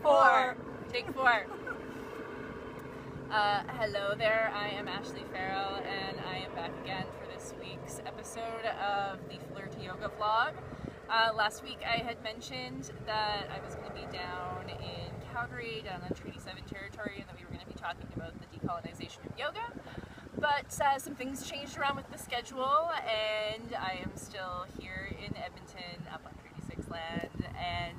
4. Take 4. Hello there, I am Ashley Farrell, and I am back again for this week's episode of the Flurt yoga vlog. Last week I had mentioned that I was going to be down in Calgary, down on Treaty 7 territory, and that we were going to be talking about the decolonization of yoga. But some things changed around with the schedule, and I am still here in Edmonton, up on Treaty 6 land, and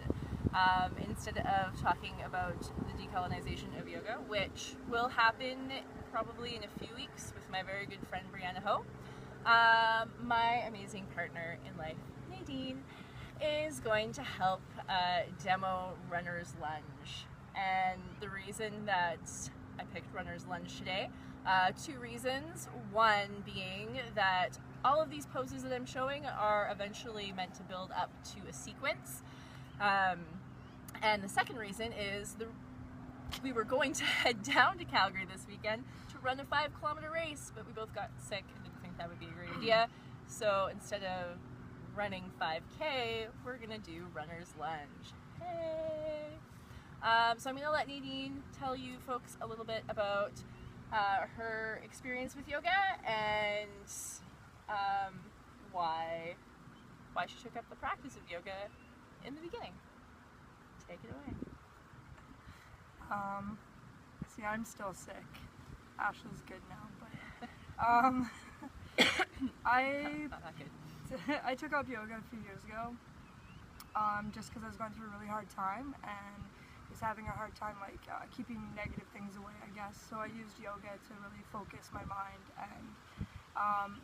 instead of talking about the decolonization of yoga, which will happen probably in a few weeks with my very good friend Brianna Ho, my amazing partner in life, Nadine, is going to help demo Runner's Lunge. And the reason that I picked Runner's Lunge today, 2 reasons. One being that all of these poses that I'm showing are eventually meant to build up to a sequence. And the second reason is we were going to head down to Calgary this weekend to run a 5-kilometer race, but we both got sick and didn't think that would be a great idea. So instead of running 5K, we're gonna do Runner's Lunge. Hey! So I'm gonna let Nadine tell you folks a little bit about her experience with yoga and why she took up the practice of yoga in the beginning. Take it away. See, I'm still sick. Ashley's good now, but I took up yoga a few years ago, just because I was going through a really hard time and was having a hard time keeping negative things away, I guess. So I used yoga to really focus my mind and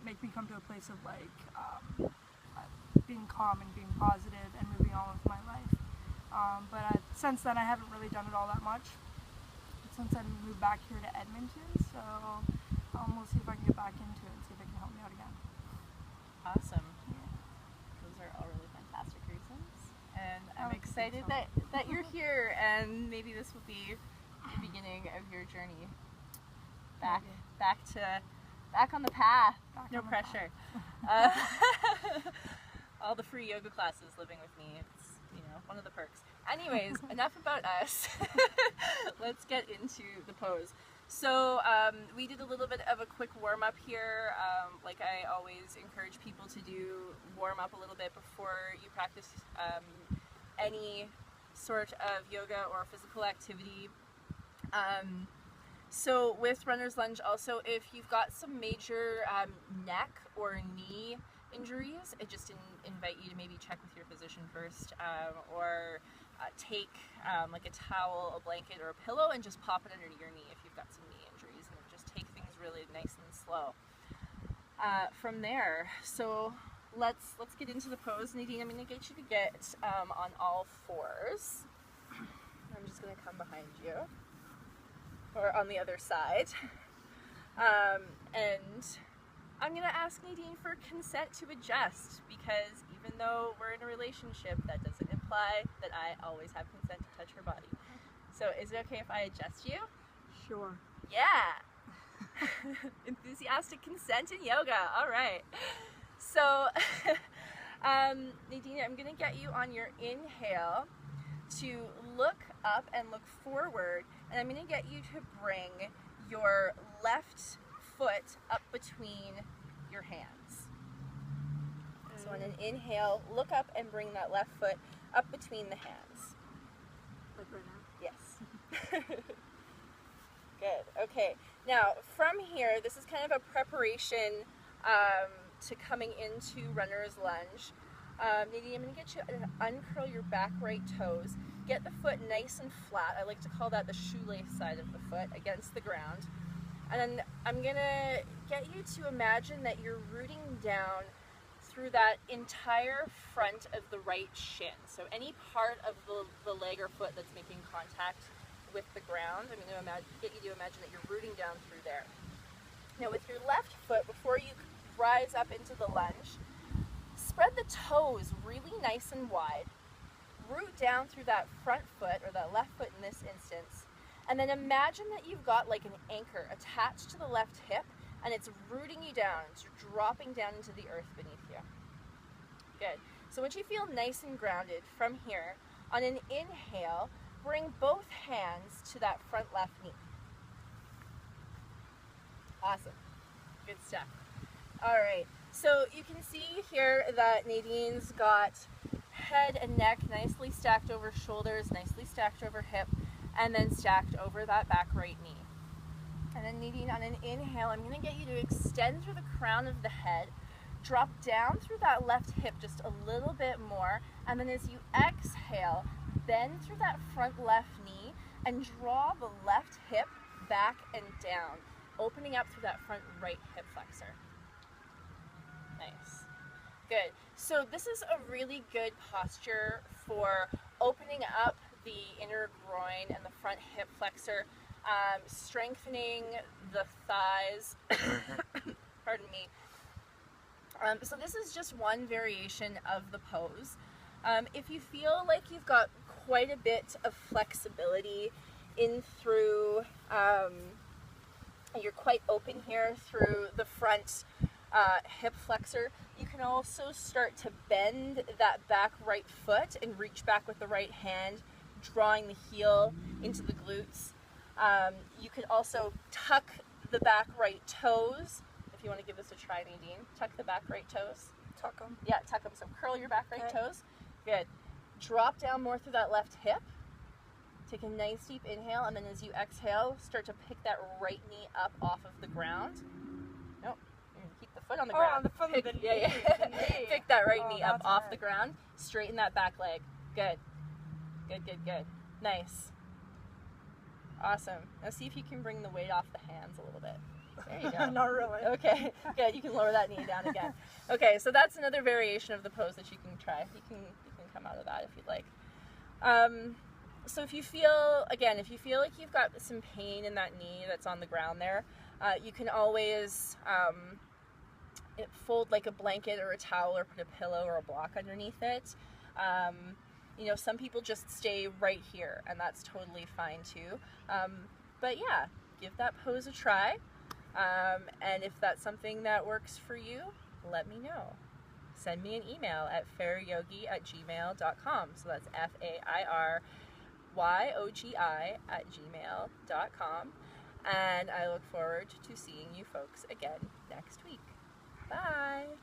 make me come to a place of being calm and being positive and moving on with my life. But since then I haven't really done it all that much since I moved back here to Edmonton, so we'll see if I can get back into it and see if they can help me out again. Awesome. Yeah. Those are all really fantastic reasons, and I'm excited that you're here, and maybe this will be the beginning of your journey back on the path. No pressure. All the free yoga classes living with me, it's, one of the perks. Anyways, enough about us. Let's get into the pose. So we did a little bit of a quick warm-up here. Like I always encourage people to do, warm up a little bit before you practice any sort of yoga or physical activity. So with Runner's Lunge also, if you've got some major neck or knee injuries, I just invite you to maybe check with your physician first, or take like a towel, a blanket, or a pillow and just pop it underneath your knee if you've got some knee injuries, and just take things really nice and slow. From there, so let's get into the pose. Nadine, I'm going to get you to get on all 4s. I'm just going to come behind you, or on the other side, and I'm going to ask Nadine for consent to adjust, because even though we're in a relationship, that doesn't imply that I always have consent to touch her body. So is it okay if I adjust you? Sure. Yeah! Enthusiastic consent in yoga. All right. So, Nadine, I'm going to get you on your inhale to look up and look forward, and I'm going to get you to bring your left foot up between your hands. So on an inhale, look up and bring that left foot up between the hands. Like right now? Yes. Good. Okay. Now from here, this is kind of a preparation to coming into Runner's Lunge. Nadine, I'm going to get you to uncurl your back right toes. Get the foot nice and flat. I like to call that the shoelace side of the foot against the ground. And then I'm going to get you to imagine that you're rooting down through that entire front of the right shin. So any part of the leg or foot that's making contact with the ground, I'm going to get you to imagine that you're rooting down through there. Now with your left foot, before you rise up into the lunge, spread the toes really nice and wide. Root down through that front foot, or that left foot in this instance, and then imagine that you've got like an anchor attached to the left hip, and it's rooting you down. It's dropping down into the earth beneath you. Good. So once you feel nice and grounded from here, on an inhale, bring both hands to that front left knee. Awesome. Good stuff. All right. So you can see here that Nadine's got head and neck nicely stacked over shoulders, nicely stacked over hip, and then stacked over that back right knee. And then Nadine, on an inhale, I'm going to get you to extend through the crown of the head, drop down through that left hip just a little bit more, and then as you exhale, bend through that front left knee and draw the left hip back and down, opening up through that front right hip flexor. Nice. Good. So this is a really good posture for opening up the inner groin and the front hip flexor, strengthening the thighs. Pardon me. So this is just one variation of the pose. If you feel like you've got quite a bit of flexibility in through, you're quite open here through the front hip flexor, you can also start to bend that back right foot and reach back with the right hand, drawing the heel into the glutes. You could also tuck the back right toes. If you want to give this a try, Nadine, tuck the back right toes. Tuck them. Yeah, tuck them. So curl your back right Okay. toes. Good. Drop down more through that left hip. Take a nice deep inhale, and then as you exhale, start to pick that right knee up off of the ground. Nope. You're gonna keep the foot on the ground. On the foot of the knee. Yeah. The knee. Pick that right knee up that's off hard. the ground. Straighten that back leg. Good. Good, good, good. Nice. Awesome. Now see if you can bring the weight off the hands a little bit. There you go. Not really. Okay, good. You can lower that knee down again. Okay, so that's another variation of the pose that you can try. You can come out of that if you'd like. So if you feel like you've got some pain in that knee that's on the ground there, you can always fold like a blanket or a towel or put a pillow or a block underneath it. Some people just stay right here, and that's totally fine too. But yeah, give that pose a try. And if that's something that works for you, let me know. Send me an email at fairyogi@gmail.com. So that's FAIRYOGI@gmail.com. And I look forward to seeing you folks again next week. Bye.